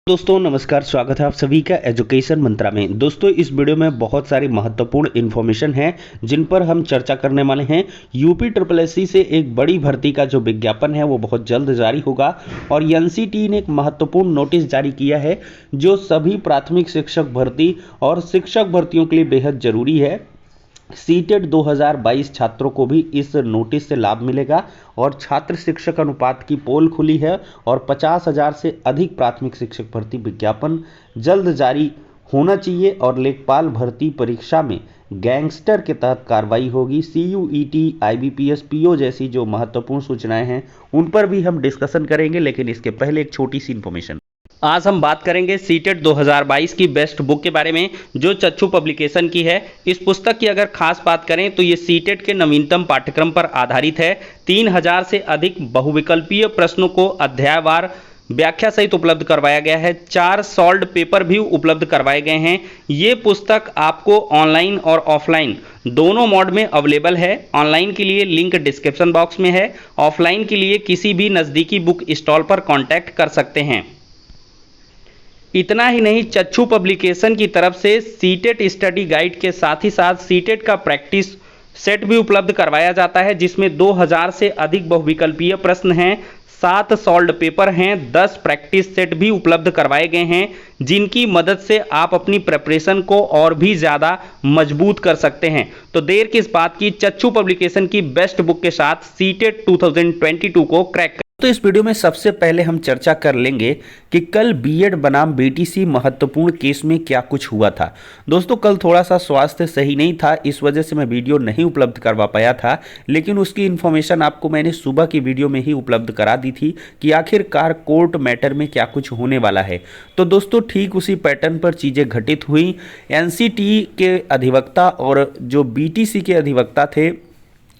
दोस्तों नमस्कार, स्वागत है आप सभी का एजुकेशन मंत्रा में। दोस्तों इस वीडियो में बहुत सारी महत्वपूर्ण इन्फॉर्मेशन है जिन पर हम चर्चा करने वाले हैं। यूपी ट्रिपल एससी से एक बड़ी भर्ती का जो विज्ञापन है वो बहुत जल्द जारी होगा और एनसीटी ने एक महत्वपूर्ण नोटिस जारी किया है जो सभी प्राथमिक शिक्षक भर्ती और शिक्षक भर्तियों के लिए बेहद जरूरी है। सीटेट 2022 छात्रों को भी इस नोटिस से लाभ मिलेगा और छात्र शिक्षक अनुपात की पोल खुली है और 50,000 से अधिक प्राथमिक शिक्षक भर्ती विज्ञापन जल्द जारी होना चाहिए और लेखपाल भर्ती परीक्षा में गैंगस्टर के तहत कार्रवाई होगी। सीयूईटी, आईबीपीएस, पीओ जैसी जो महत्वपूर्ण सूचनाएं हैं उन पर भी हम डिस्कशन करेंगे, लेकिन इसके पहले एक छोटी सी इन्फॉर्मेशन। आज हम बात करेंगे सीटेट 2022 की बेस्ट बुक के बारे में जो चच्चू पब्लिकेशन की है। इस पुस्तक की अगर खास बात करें तो ये सीटेट के नवीनतम पाठ्यक्रम पर आधारित है। 3000 से अधिक बहुविकल्पीय प्रश्नों को अध्यायवार व्याख्या सहित उपलब्ध करवाया गया है। 4 सॉल्व्ड पेपर भी उपलब्ध करवाए गए हैं। ये पुस्तक आपको ऑनलाइन और ऑफलाइन दोनों मोड में अवेलेबल है। ऑनलाइन के लिए लिंक डिस्क्रिप्शन बॉक्स में है, ऑफलाइन के लिए किसी भी नज़दीकी बुक स्टॉल पर कॉन्टैक्ट कर सकते हैं। इतना ही नहीं, चच्चू पब्लिकेशन की तरफ से सीटेट स्टडी गाइड के साथ ही साथ सीटेट का प्रैक्टिस सेट भी उपलब्ध करवाया जाता है जिसमें 2000 से अधिक बहुविकल्पीय प्रश्न हैं, 7 सॉल्व्ड पेपर हैं, 10 प्रैक्टिस सेट भी उपलब्ध करवाए गए हैं जिनकी मदद से आप अपनी प्रिपरेशन को और भी ज़्यादा मजबूत कर सकते हैं। तो देर किस बात की, चच्चू पब्लिकेशन की बेस्ट बुक के साथ सीटेट 2022 को क्रैक। तो इस वीडियो में सबसे पहले हम चर्चा कर लेंगे कि कल बीएड बनाम बीटीसी महत्वपूर्ण केस में क्या कुछ हुआ था। दोस्तों कल थोड़ा सा स्वास्थ्य सही नहीं था, इस वजह से मैं वीडियो नहीं उपलब्ध करवा पाया था, लेकिन उसकी इन्फॉर्मेशन आपको मैंने सुबह की वीडियो में ही उपलब्ध करा दी थी कि आखिरकार कोर्ट मैटर में क्या कुछ होने वाला है। तो दोस्तों ठीक उसी पैटर्न पर चीज़ें घटित हुई। एनसीटी के अधिवक्ता और जो बीटीसी के अधिवक्ता थे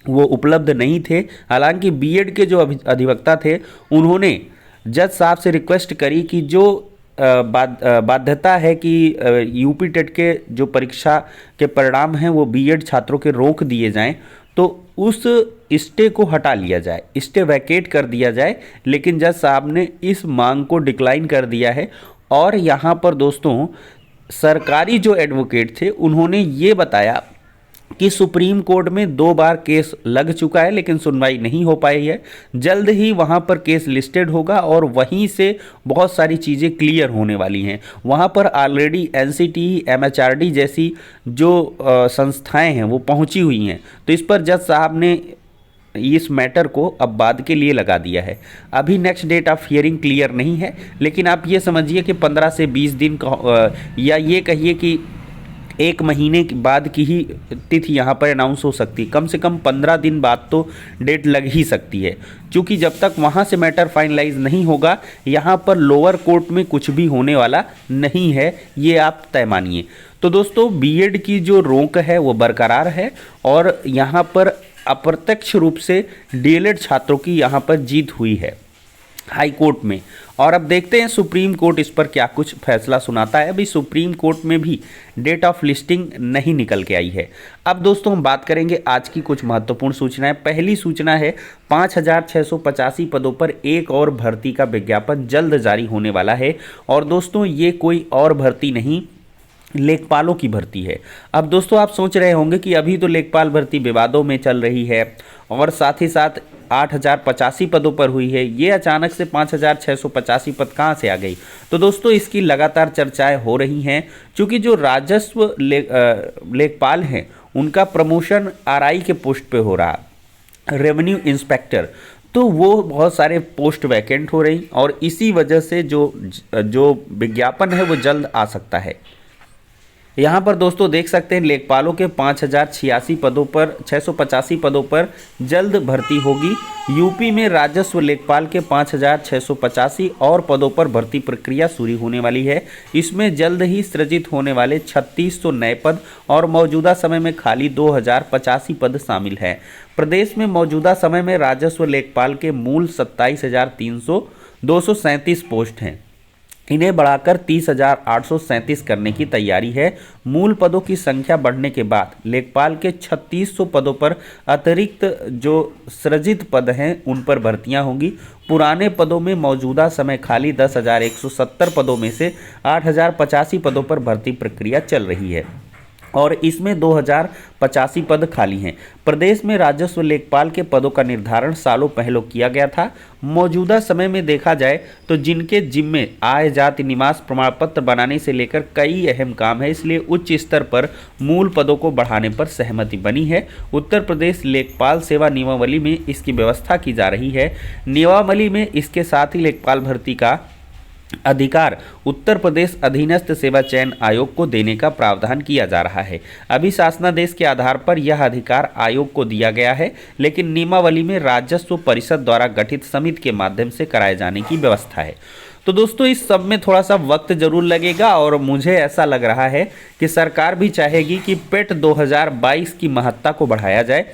वो उपलब्ध नहीं थे। हालांकि बीएड के जो अधिवक्ता थे उन्होंने जज साहब से रिक्वेस्ट करी कि जो बाध्यता है कि यूपी टेट के जो परीक्षा के परिणाम हैं वो बीएड छात्रों के रोक दिए जाएं, तो उस स्टे को हटा लिया जाए, स्टे वैकेट कर दिया जाए। लेकिन जज साहब ने इस मांग को डिक्लाइन कर दिया है। और यहाँ पर दोस्तों सरकारी जो एडवोकेट थे उन्होंने ये बताया कि सुप्रीम कोर्ट में 2 बार केस लग चुका है लेकिन सुनवाई नहीं हो पाई है। जल्द ही वहां पर केस लिस्टेड होगा और वहीं से बहुत सारी चीज़ें क्लियर होने वाली हैं। वहां पर ऑलरेडी एनसीटी, एमएचआरडी जैसी जो संस्थाएं हैं वो पहुंची हुई हैं। तो इस पर जज साहब ने इस मैटर को अब बाद के लिए लगा दिया है। अभी next date of hearing clear नहीं है, लेकिन आप ये समझिए कि 15 से 20 दिन या ये कहिए कि 1 महीने बाद की ही तिथि यहाँ पर अनाउंस हो सकती है। कम से कम 15 दिन बाद तो डेट लग ही सकती है, क्योंकि जब तक वहाँ से मैटर फाइनलाइज नहीं होगा यहाँ पर लोअर कोर्ट में कुछ भी होने वाला नहीं है, ये आप तय मानिए। तो दोस्तों बीएड की जो रोक है वो बरकरार है और यहाँ पर अप्रत्यक्ष रूप से डीएलएड छात्रों की यहाँ पर जीत हुई है हाई कोर्ट में। और अब देखते हैं सुप्रीम कोर्ट इस पर क्या कुछ फैसला सुनाता है। अभी सुप्रीम कोर्ट में भी डेट ऑफ लिस्टिंग नहीं निकल के आई है। अब दोस्तों हम बात करेंगे आज की कुछ महत्वपूर्ण सूचनाएं। पहली सूचना है 5685 पदों पर एक और भर्ती का विज्ञापन जल्द जारी होने वाला है। और दोस्तों ये कोई और भर्ती नहीं, लेखपालों की भर्ती है। अब दोस्तों आप सोच रहे होंगे कि अभी तो लेखपाल भर्ती विवादों में चल रही है और साथ ही साथ 8085 पदों पर हुई है, ये अचानक से 5685 पद कहाँ से आ गई। तो दोस्तों इसकी लगातार चर्चाएं हो रही हैं, क्योंकि जो राजस्व लेखपाल हैं उनका प्रमोशन आरआई के पोस्ट पे हो रहा, रेवेन्यू इंस्पेक्टर, तो वो बहुत सारे पोस्ट वैकेंट हो रही और इसी वजह से जो विज्ञापन है वो जल्द आ सकता है। यहाँ पर दोस्तों देख सकते हैं लेखपालों के 5086 पदों पर 685 पदों पर जल्द भर्ती होगी। यूपी में राजस्व लेखपाल के 5685 और पदों पर भर्ती प्रक्रिया शुरू होने वाली है। इसमें जल्द ही सृजित होने वाले 3600 नए पद और मौजूदा समय में खाली 2085 पद शामिल हैं। प्रदेश में मौजूदा समय में राजस्व लेखपाल के मूल 27,237 पोस्ट हैं। इन्हें बढ़ाकर 30,837 करने की तैयारी है। मूल पदों की संख्या बढ़ने के बाद लेखपाल के 3600 पदों पर अतिरिक्त जो सृजित पद हैं उन पर भर्तियां होंगी। पुराने पदों में मौजूदा समय खाली 10,170 पदों में से 8,085 पदों पर भर्ती प्रक्रिया चल रही है और इसमें 2,085 पद खाली हैं। प्रदेश में राजस्व लेखपाल के पदों का निर्धारण सालों पहले किया गया था। मौजूदा समय में देखा जाए तो जिनके जिम्मे आय जाति निवास प्रमाण पत्र बनाने से लेकर कई अहम काम है, इसलिए उच्च स्तर पर मूल पदों को बढ़ाने पर सहमति बनी है। उत्तर प्रदेश लेखपाल सेवा नियमावली में इसकी व्यवस्था की जा रही है। नियमावली में इसके साथ ही लेखपाल भर्ती का अधिकार उत्तर प्रदेश अधीनस्थ सेवा चयन आयोग को देने का प्रावधान किया जा रहा है। अभी शासनादेश के आधार पर यह अधिकार आयोग को दिया गया है, लेकिन नियमावली में राजस्व परिषद द्वारा गठित समिति के माध्यम से कराए जाने की व्यवस्था है। तो दोस्तों इस सब में थोड़ा सा वक्त जरूर लगेगा और मुझे ऐसा लग रहा है कि सरकार भी चाहेगी कि पेट 2022 की महत्ता को बढ़ाया जाए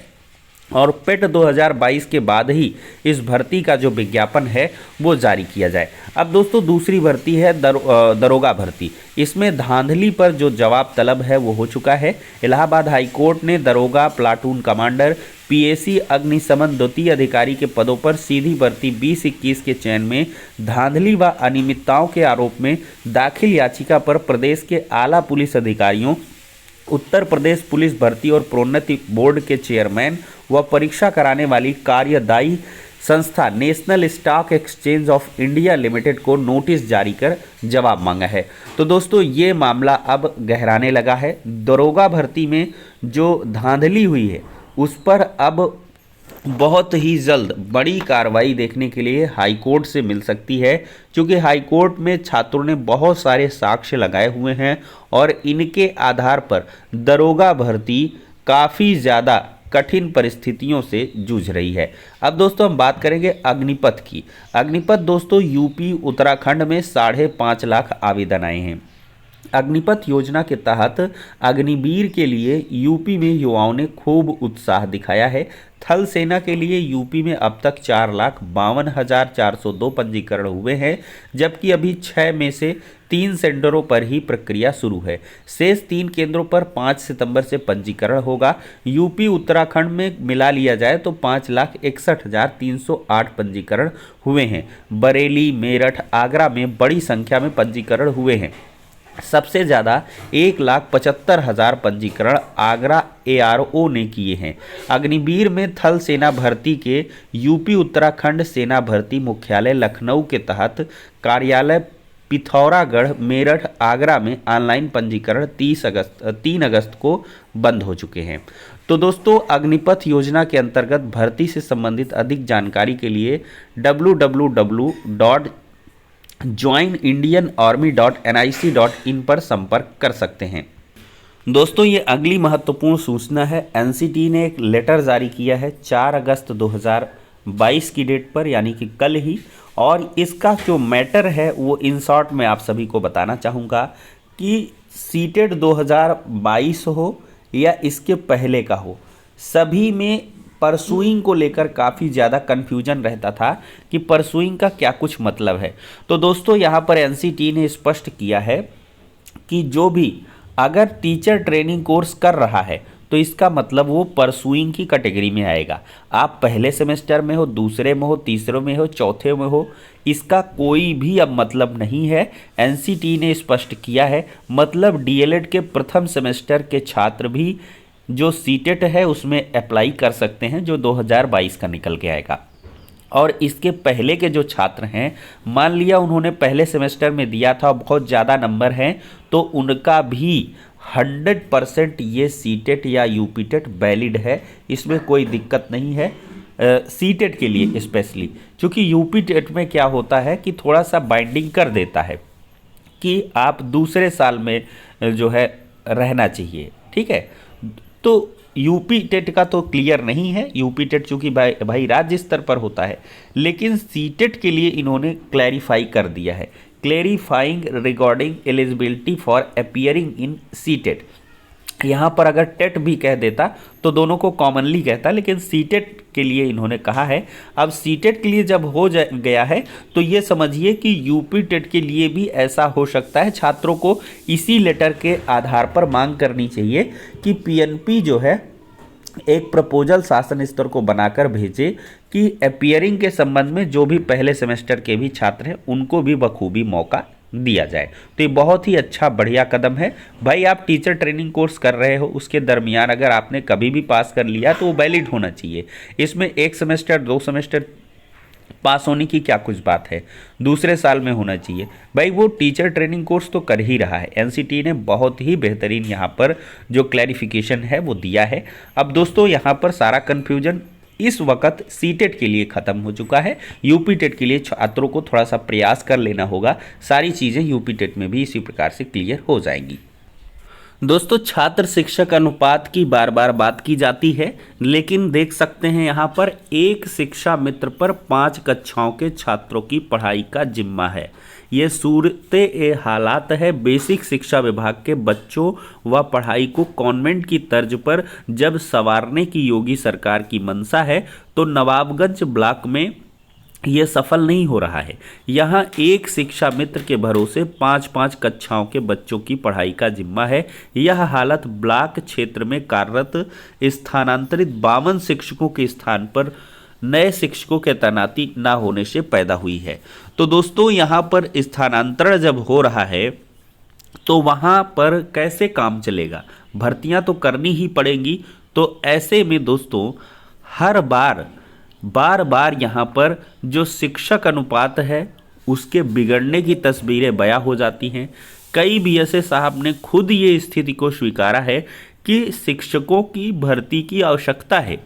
और पेट 2022 के बाद ही इस भर्ती का जो विज्ञापन है वो जारी किया जाए। अब दोस्तों दूसरी भर्ती है दरोगा भर्ती। इसमें धांधली पर जो जवाब तलब है वो हो चुका है। इलाहाबाद हाई कोर्ट ने दरोगा, प्लाटून कमांडर, पीएसी, अग्निशमन द्वितीय अधिकारी के पदों पर सीधी भर्ती 2021 के चयन में धांधली व अनियमितताओं के आरोप में दाखिल याचिका पर प्रदेश के आला पुलिस अधिकारियों, उत्तर प्रदेश पुलिस भर्ती और प्रोन्नति बोर्ड के चेयरमैन व परीक्षा कराने वाली कार्यदायी संस्था national stock exchange of India limited को नोटिस जारी कर जवाब मांगा है। तो दोस्तों ये मामला अब गहराने लगा है। दरोगा भर्ती में जो धांधली हुई है उस पर अब बहुत ही जल्द बड़ी कार्रवाई देखने के लिए हाई कोर्ट से मिल सकती है, क्योंकि हाई कोर्ट में छात्रों ने बहुत सारे साक्ष्य लगाए हुए हैं और इनके आधार पर दरोगा भर्ती काफ़ी ज़्यादा कठिन परिस्थितियों से जूझ रही है। अब दोस्तों हम बात करेंगे अग्निपथ की। अग्निपथ दोस्तों यूपी उत्तराखंड में 5.5 लाख आवेदन आए हैं। अग्निपथ योजना के तहत अग्निवीर के लिए यूपी में युवाओं ने खूब उत्साह दिखाया है। थल सेना के लिए यूपी में अब तक 4,52,402 पंजीकरण हुए हैं, जबकि अभी 6 में से 3 सेंटरों पर ही प्रक्रिया शुरू है। शेष 3 केंद्रों पर 5 सितंबर से पंजीकरण होगा। यूपी उत्तराखंड में मिला लिया जाए तो 5,61,308 पंजीकरण हुए हैं। बरेली, मेरठ, आगरा में बड़ी संख्या में पंजीकरण हुए हैं। सबसे ज़्यादा 1,75,000 पंजीकरण आगरा एआरओ ने किए हैं। अग्निवीर में थल सेना भर्ती के यूपी उत्तराखंड सेना भर्ती मुख्यालय लखनऊ के तहत कार्यालय पिथौरागढ़, मेरठ, आगरा में ऑनलाइन पंजीकरण 3 अगस्त को बंद हो चुके हैं। तो दोस्तों अग्निपथ योजना के अंतर्गत भर्ती से संबंधित अधिक जानकारी के लिए www.joinindianarmy.nic.in पर संपर्क कर सकते हैं। दोस्तों ये अगली महत्वपूर्ण सूचना है। एनसीटी ने एक लेटर जारी किया है 4 अगस्त 2022 की डेट पर, यानी कि कल ही, और इसका जो मैटर है वो इन शॉर्ट में आप सभी को बताना चाहूँगा कि सीटेट 2022 हो या इसके पहले का हो, सभी में परसुइंग को लेकर काफ़ी ज़्यादा कन्फ्यूजन रहता था कि परसुइंग का क्या कुछ मतलब है। तो दोस्तों यहाँ पर एनसीटी ने स्पष्ट किया है कि जो भी अगर टीचर ट्रेनिंग कोर्स कर रहा है तो इसका मतलब वो परसुइंग की कैटेगरी में आएगा। आप पहले सेमेस्टर में हो, दूसरे में हो, तीसरे में हो, चौथे में हो, इसका कोई भी अब मतलब नहीं है। एनसीटी ने स्पष्ट किया है, मतलब डीएलएड के प्रथम सेमेस्टर के छात्र भी जो सीटेट है उसमें अप्लाई कर सकते हैं, जो 2022 का निकल के आएगा। और इसके पहले के जो छात्र हैं, मान लिया उन्होंने पहले सेमेस्टर में दिया था, बहुत ज़्यादा नंबर हैं, तो उनका भी 100% ये सीटेट या यूपीटेट वैलिड है, इसमें कोई दिक्कत नहीं है। सीटेट के लिए स्पेशली, क्योंकि यूपीटेट में क्या होता है कि थोड़ा सा बाइंडिंग कर देता है कि आप दूसरे साल में जो है रहना चाहिए, ठीक है। तो यूपी टेट का तो क्लियर नहीं है, यूपी टेट चूँकि भाई राज्य स्तर पर होता है, लेकिन सीटेट के लिए इन्होंने क्लैरिफाई कर दिया है, clarifying regarding eligibility for appearing in CTET. यहाँ पर अगर टेट भी कह देता तो दोनों को कॉमनली कहता, लेकिन सीटेट के लिए इन्होंने कहा है। अब सीटेट के लिए जब हो गया है तो ये समझिए कि यूपी टेट के लिए भी ऐसा हो सकता है। छात्रों को इसी लेटर के आधार पर मांग करनी चाहिए कि पीएनपी जो है एक प्रपोजल शासन स्तर को बनाकर भेजे कि अपियरिंग के संबंध में जो भी पहले सेमेस्टर के भी छात्र हैं उनको भी बखूबी मौका दिया जाए। तो ये बहुत ही अच्छा बढ़िया कदम है। भाई आप टीचर ट्रेनिंग कोर्स कर रहे हो, उसके दरमियान अगर आपने कभी भी पास कर लिया तो वो वैलिड होना चाहिए। इसमें 1 सेमेस्टर 2 सेमेस्टर पास होने की क्या कुछ बात है, दूसरे साल में होना चाहिए। भाई वो टीचर ट्रेनिंग कोर्स तो कर ही रहा है। एनसीटी ने बहुत ही बेहतरीन यहाँ पर जो क्लैरिफिकेशन है वो दिया है। अब दोस्तों यहाँ पर सारा कन्फ्यूजन इस वक्त सीटेट के लिए ख़त्म हो चुका है। यूपी टेट के लिए छात्रों को थोड़ा सा प्रयास कर लेना होगा, सारी चीज़ें यूपी टेट में भी इसी प्रकार से क्लियर हो जाएंगी। दोस्तों छात्र शिक्षक अनुपात की बार बार बात की जाती है, लेकिन देख सकते हैं यहाँ पर एक शिक्षा मित्र पर 5 कक्षाओं के छात्रों की पढ़ाई का जिम्मा है। ये सूरत हालात है बेसिक शिक्षा विभाग के बच्चों व पढ़ाई को कॉन्वेंट की तर्ज पर जब संवारने की योगी सरकार की मंशा है तो नवाबगंज ब्लॉक में यह सफल नहीं हो रहा है। यहाँ एक शिक्षा मित्र के भरोसे 5-5 कक्षाओं के बच्चों की पढ़ाई का जिम्मा है। यह हालत ब्लॉक क्षेत्र में कार्यरत स्थानांतरित 52 शिक्षकों के स्थान पर नए शिक्षकों के तैनाती न होने से पैदा हुई है। तो दोस्तों यहाँ पर स्थानांतरण जब हो रहा है तो वहाँ पर कैसे काम चलेगा, भर्तियाँ तो करनी ही पड़ेंगी। तो ऐसे में दोस्तों हर बार बार यहाँ पर जो शिक्षक अनुपात है उसके बिगड़ने की तस्वीरें बयां हो जाती हैं। कई बीएसए साहब ने खुद ये स्थिति को स्वीकारा है कि शिक्षकों की भर्ती की आवश्यकता है,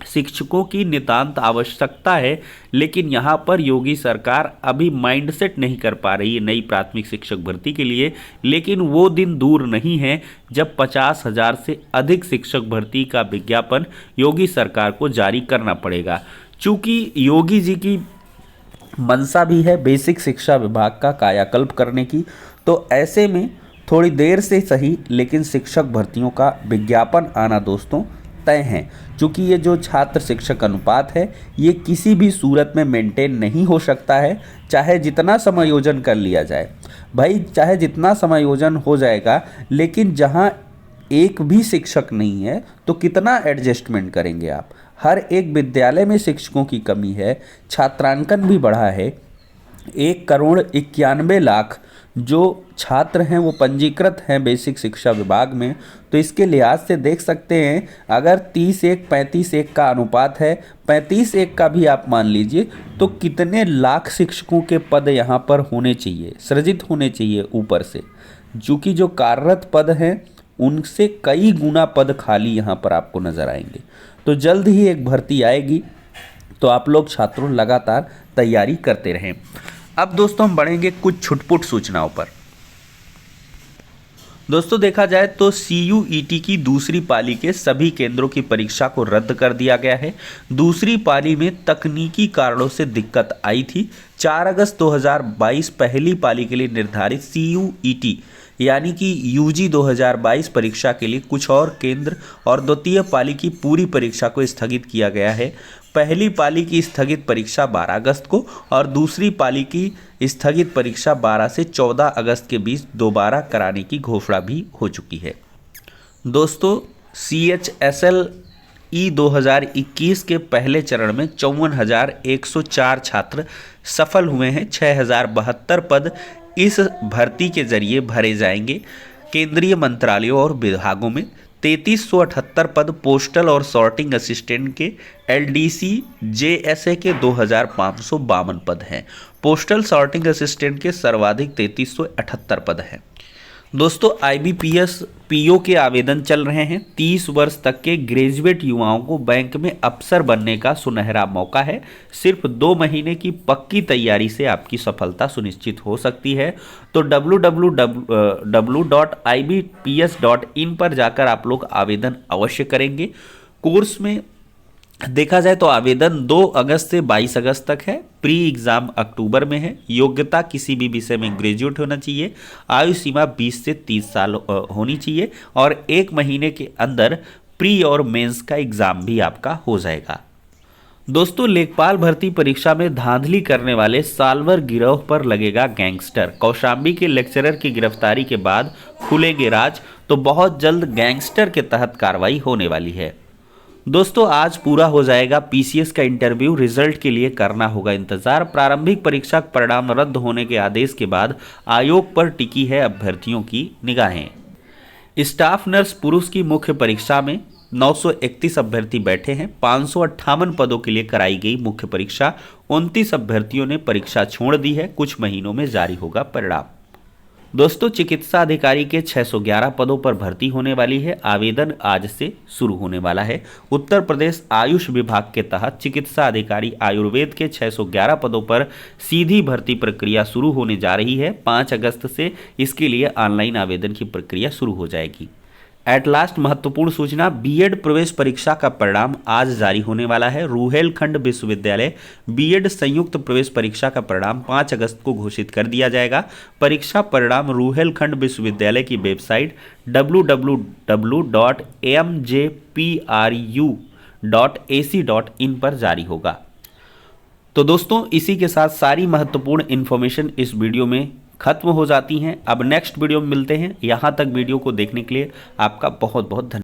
शिक्षकों की नितांत आवश्यकता है, लेकिन यहाँ पर योगी सरकार अभी माइंडसेट नहीं कर पा रही है नई प्राथमिक शिक्षक भर्ती के लिए। लेकिन वो दिन दूर नहीं है जब 50,000 से अधिक शिक्षक भर्ती का विज्ञापन योगी सरकार को जारी करना पड़ेगा। चूँकि योगी जी की मंशा भी है बेसिक शिक्षा विभाग का कायाकल्प करने की, तो ऐसे में थोड़ी देर से सही लेकिन शिक्षक भर्तियों का विज्ञापन आना दोस्तों तय हैं। चूँकि ये जो छात्र शिक्षक अनुपात है ये किसी भी सूरत में मेंटेन नहीं हो सकता है, चाहे जितना समायोजन कर लिया जाए। भाई चाहे जितना समायोजन हो जाएगा, लेकिन जहाँ एक भी शिक्षक नहीं है तो कितना एडजस्टमेंट करेंगे आप। हर एक विद्यालय में शिक्षकों की कमी है, छात्रांकन भी बढ़ा है। 1,91,00,000 जो छात्र हैं वो पंजीकृत हैं बेसिक शिक्षा विभाग में। तो इसके लिहाज से देख सकते हैं अगर 30:1 35:1 का अनुपात है, 35:1 का भी आप मान लीजिए, तो कितने लाख शिक्षकों के पद यहाँ पर होने चाहिए, सृजित होने चाहिए ऊपर से। चूँकि जो कार्यरत पद हैं उनसे कई गुना पद खाली यहाँ पर आपको नज़र आएंगे। तो जल्द ही एक भर्ती आएगी, तो आप लोग छात्रों लगातार तैयारी करते रहें। अब दोस्तों हम बढ़ेंगे कुछ छुटपुट सूचनाओं पर। दोस्तों देखा जाए तो CUET की दूसरी पाली के सभी केंद्रों की परीक्षा को रद्द कर दिया गया है। दूसरी पाली में तकनीकी कारणों से दिक्कत आई थी। 4 अगस्त 2022 पहली पाली के लिए निर्धारित CUET यानी कि UG 2022 परीक्षा के लिए कुछ और केंद्र और द्वितीय पाली की पूरी परीक्षा को स्थगित किया गया है। पहली पाली की स्थगित परीक्षा 12 अगस्त को और दूसरी पाली की स्थगित परीक्षा 12 से 14 अगस्त के बीच दोबारा कराने की घोषणा भी हो चुकी है। दोस्तों CHSLE 2021 के पहले चरण में 54,104 छात्र सफल हुए हैं। 6,072 पद इस भर्ती के जरिए भरे जाएंगे। केंद्रीय मंत्रालयों और विभागों में 3378 पद पोस्टल और सॉर्टिंग असिस्टेंट के, LDC JSA के 2552 पद हैं। पोस्टल सॉर्टिंग असिस्टेंट के सर्वाधिक 3378 पद हैं। दोस्तों IBPS PO के आवेदन चल रहे हैं। 30 वर्ष तक के ग्रेजुएट युवाओं को बैंक में अफसर बनने का सुनहरा मौका है। सिर्फ 2 महीने की पक्की तैयारी से आपकी सफलता सुनिश्चित हो सकती है। तो www.ibps.in पर जाकर आप लोग आवेदन अवश्य करेंगे। कोर्स में देखा जाए तो आवेदन 2 अगस्त से 22 अगस्त तक है। प्री एग्जाम अक्टूबर में है। योग्यता किसी भी विषय में ग्रेजुएट होना चाहिए। आयु सीमा 20 से 30 साल होनी चाहिए और 1 महीने के अंदर प्री और मेंस का एग्जाम भी आपका हो जाएगा। दोस्तों, लेखपाल भर्ती परीक्षा में धांधली करने वाले साल्वर गिरोह पर लगेगा गैंगस्टर। कौशांबी के लेक्चरर की गिरफ्तारी के बाद खुलेंगे राज, तो बहुत जल्द गैंगस्टर के तहत कार्रवाई होने वाली है। दोस्तों, आज पूरा हो जाएगा पीसीएस का इंटरव्यू। रिजल्ट के लिए करना होगा इंतजार। प्रारंभिक परीक्षा परिणाम रद्द होने के आदेश के बाद आयोग पर टिकी है अभ्यर्थियों की निगाहें। स्टाफ नर्स पुरुष की मुख्य परीक्षा में 931 अभ्यर्थी बैठे हैं। 558 पदों के लिए कराई गई मुख्य परीक्षा। 29 अभ्यर्थियों ने परीक्षा छोड़ दी है। कुछ महीनों में जारी होगा परिणाम। दोस्तों, चिकित्सा अधिकारी के 611 पदों पर भर्ती होने वाली है। आवेदन आज से शुरू होने वाला है। उत्तर प्रदेश आयुष विभाग के तहत चिकित्सा अधिकारी आयुर्वेद के 611 पदों पर सीधी भर्ती प्रक्रिया शुरू होने जा रही है। 5 अगस्त से इसके लिए ऑनलाइन आवेदन की प्रक्रिया शुरू हो जाएगी। एट लास्ट महत्वपूर्ण सूचना, बीएड प्रवेश परीक्षा का परिणाम आज जारी होने वाला है। रुहेलखंड विश्वविद्यालय बीएड संयुक्त प्रवेश परीक्षा का परिणाम 5 अगस्त को घोषित कर दिया जाएगा। परीक्षा परिणाम रुहेलखंड विश्वविद्यालय की वेबसाइट www.amjpru.ac.in पर जारी होगा। तो दोस्तों, इसी के साथ सारी महत्वपूर्ण इन्फॉर्मेशन इस वीडियो में खत्म हो जाती हैं। अब नेक्स्ट वीडियो में मिलते हैं। यहाँ तक वीडियो को देखने के लिए आपका बहुत बहुत धन्यवाद।